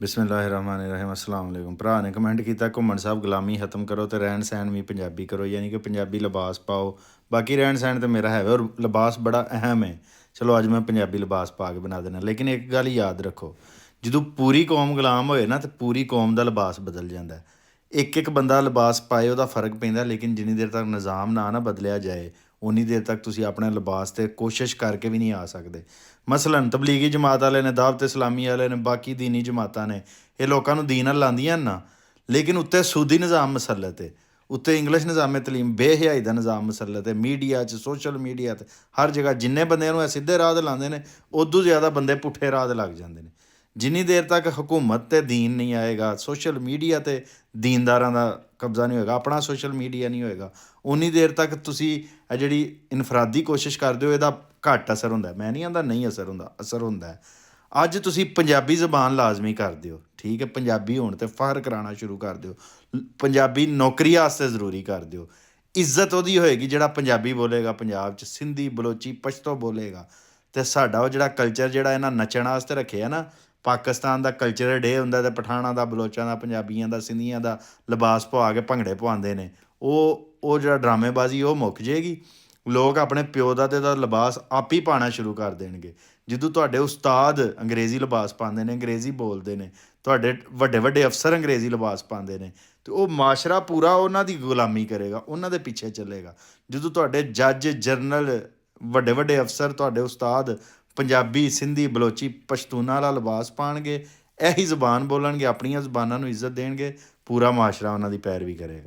ਬਿਸਮਿਲ੍ਲਾਹਿਰਰਹਿਮਾਨਿਰਰਹੀਮ अस्सलाम वालेकुम। ਭਰਾ ਨੇ ਕਮੈਂਟ ਕੀਤਾ ਘੁੰਮਣ ਸਾਹਿਬ ਗੁਲਾਮੀ ਖਤਮ ਕਰੋ ਤੇ ਰਹਿਣ ਸਹਿਣ ਵੀ ਪੰਜਾਬੀ ਕਰੋ, ਯਾਨੀ ਕਿ ਪੰਜਾਬੀ ਲਿਬਾਸ ਪਾਓ। ਬਾਕੀ ਰਹਿਣ ਸਹਿਣ ਤਾਂ ਮੇਰਾ ਹੈ ਔਰ ਲਿਬਾਸ ਬੜਾ ਅਹਿਮ ਹੈ। ਚਲੋ ਅੱਜ ਮੈਂ ਪੰਜਾਬੀ ਲਿਬਾਸ ਪਾ ਕੇ ਬਣਾ ਦੇਣਾ, ਲੇਕਿਨ ਇੱਕ ਗੱਲ ਯਾਦ ਰੱਖੋ, ਜਦੋਂ ਪੂਰੀ ਕੌਮ ਗੁਲਾਮ ਹੋਏ ਨਾ ਤਾਂ ਪੂਰੀ ਕੌਮ ਦਾ ਲਿਬਾਸ ਬਦਲ ਜਾਂਦਾ। ਇੱਕ ਇੱਕ ਬੰਦਾ ਲਿਬਾਸ ਪਾਏ ਉਹਦਾ ਫਰਕ ਪੈਂਦਾ, ਲੇਕਿਨ ਜਿੰਨੀ ਦੇਰ ਤੱਕ ਨਿਜ਼ਾਮ ਨਾ ਬਦਲਿਆ ਜਾਏ ਉਨੀ ਦੇਰ ਤੱਕ ਤੁਸੀਂ ਆਪਣੇ ਲਿਬਾਸ 'ਤੇ ਕੋਸ਼ਿਸ਼ ਕਰਕੇ ਵੀ ਨਹੀਂ ਆ ਸਕਦੇ। ਮਸਲਨ ਤਬਲੀਗੀ ਜਮਾਤ ਵਾਲੇ ਨੇ, ਦਾਵਤ ਇਸਲਾਮੀ ਵਾਲੇ ਨੇ, ਬਾਕੀ ਦੀਨੀ ਜਮਾਤਾਂ ਨੇ, ਇਹ ਲੋਕਾਂ ਨੂੰ ਦੀਨ ਨਾਲ ਲਾਉਂਦੀਆਂ ਨਾ, ਲੇਕਿਨ ਉੱਤੇ ਸੂਦੀ ਨਿਜ਼ਾਮ ਮਸਲਤ ਹੈ, ਉੱਤੇ ਇੰਗਲਿਸ਼ ਨਿਜ਼ਾਮ ਤਲੀਮ, ਬੇਹਯਾਈ ਦਾ ਨਿਜ਼ਾਮ ਮਸਲਤ ਹੈ। ਮੀਡੀਆ 'ਚ, ਸੋਸ਼ਲ ਮੀਡੀਆ 'ਤੇ, ਹਰ ਜਗ੍ਹਾ ਜਿੰਨੇ ਬੰਦਿਆਂ ਨੂੰ ਇਹ ਸਿੱਧੇ ਰਾਹ 'ਤੇ ਲਾਉਂਦੇ ਨੇ ਉਦੋਂ ਜ਼ਿਆਦਾ ਬੰਦੇ ਪੁੱਠੇ ਰਾਹ 'ਤੇ ਲੱਗ ਜਾਂਦੇ ਨੇ। ਜਿੰਨੀ ਦੇਰ ਤੱਕ ਹਕੂਮਤ 'ਤੇ ਦੀਨ ਨਹੀਂ ਆਏਗਾ, ਸੋਸ਼ਲ ਮੀਡੀਆ 'ਤੇ ਦੀਨਦਾਰਾਂ ਦਾ ਕਬਜ਼ਾ ਨਹੀਂ ਹੋਏਗਾ, ਆਪਣਾ ਸੋਸ਼ਲ ਮੀਡੀਆ ਨਹੀਂ ਹੋਏਗਾ, ਉਨੀ ਦੇਰ ਤੱਕ ਤੁਸੀਂ ਇਹ ਜਿਹੜੀ ਇਨਫਰਾਦੀ ਕੋਸ਼ਿਸ਼ ਕਰਦੇ ਹੋ ਇਹਦਾ ਘੱਟ ਅਸਰ ਹੁੰਦਾ। ਮੈਂ ਨਹੀਂ ਆਂਦਾ ਨਹੀਂ ਅਸਰ ਹੁੰਦਾ, ਅਸਰ ਹੁੰਦਾ। ਅੱਜ ਤੁਸੀਂ ਪੰਜਾਬੀ ਜ਼ਬਾਨ ਲਾਜ਼ਮੀ ਕਰ ਦਿਓ, ਠੀਕ ਹੈ, ਪੰਜਾਬੀ ਹੋਣ 'ਤੇ ਫਖਰ ਕਰਾਉਣਾ ਸ਼ੁਰੂ ਕਰ ਦਿਓ, ਪੰਜਾਬੀ ਨੌਕਰੀ ਵਾਸਤੇ ਜ਼ਰੂਰੀ ਕਰ ਦਿਓ। ਇੱਜ਼ਤ ਉਹਦੀ ਹੋਏਗੀ ਜਿਹੜਾ ਪੰਜਾਬੀ ਬੋਲੇਗਾ, ਪੰਜਾਬ 'ਚ ਸਿੰਧੀ, ਬਲੋਚੀ, ਪਸ਼ਤੋ ਬੋਲੇਗਾ। ਅਤੇ ਸਾਡਾ ਉਹ ਜਿਹੜਾ ਕਲਚਰ ਜਿਹੜਾ ਇਹਨਾਂ ਨੱਚਣ ਵਾਸਤੇ ਰੱਖਿਆ ਨਾ, ਪਾਕਿਸਤਾਨ ਦਾ ਕਲਚਰਲ ਡੇ ਹੁੰਦਾ ਅਤੇ ਪਠਾਣਾਂ ਦਾ, ਬਲੋਚਾਂ ਦਾ, ਪੰਜਾਬੀਆਂ ਦਾ, ਸਿੰਧੀਆਂ ਦਾ ਲਿਬਾਸ ਪਵਾ ਕੇ ਭੰਗੜੇ ਪਵਾਉਂਦੇ ਨੇ, ਉਹ ਜਿਹੜਾ ਡਰਾਮੇਬਾਜ਼ੀ ਉਹ ਮੁੱਕ ਜਾਏਗੀ। ਲੋਕ ਆਪਣੇ ਪਿਓ ਦਾ ਦਾ ਲਿਬਾਸ ਆਪ ਹੀ ਪਾਉਣਾ ਸ਼ੁਰੂ ਕਰ ਦੇਣਗੇ। ਜਦੋਂ ਤੁਹਾਡੇ ਉਸਤਾਦ ਅੰਗਰੇਜ਼ੀ ਲਿਬਾਸ ਪਾਉਂਦੇ ਨੇ, ਅੰਗਰੇਜ਼ੀ ਬੋਲਦੇ ਨੇ, ਤੁਹਾਡੇ ਵੱਡੇ ਵੱਡੇ ਅਫਸਰ ਅੰਗਰੇਜ਼ੀ ਲਿਬਾਸ ਪਾਉਂਦੇ ਨੇ, ਅਤੇ ਉਹ ਮਾਸ਼ਰਾ ਪੂਰਾ ਉਹਨਾਂ ਦੀ ਗੁਲਾਮੀ ਕਰੇਗਾ, ਉਹਨਾਂ ਦੇ ਪਿੱਛੇ ਚੱਲੇਗਾ। ਜਦੋਂ ਤੁਹਾਡੇ ਜੱਜ, ਜਰਨਲ, ਵੱਡੇ ਵੱਡੇ ਅਫਸਰ, ਤੁਹਾਡੇ ਉਸਤਾਦ ਪੰਜਾਬੀ, ਸਿੰਧੀ, ਬਲੋਚੀ, ਪਸ਼ਤੂਨਾਂ ਵਾਲਾ ਲਿਬਾਸ ਪਾਉਣਗੇ, ਇਹੀ ਜ਼ੁਬਾਨ ਬੋਲਣਗੇ, ਆਪਣੀਆਂ ਜ਼ੁਬਾਨਾਂ ਨੂੰ ਇੱਜ਼ਤ ਦੇਣਗੇ, ਪੂਰਾ ਮਾਸ਼ਰਾ ਉਹਨਾਂ ਦੀ ਪੈਰਵੀ ਕਰੇਗਾ।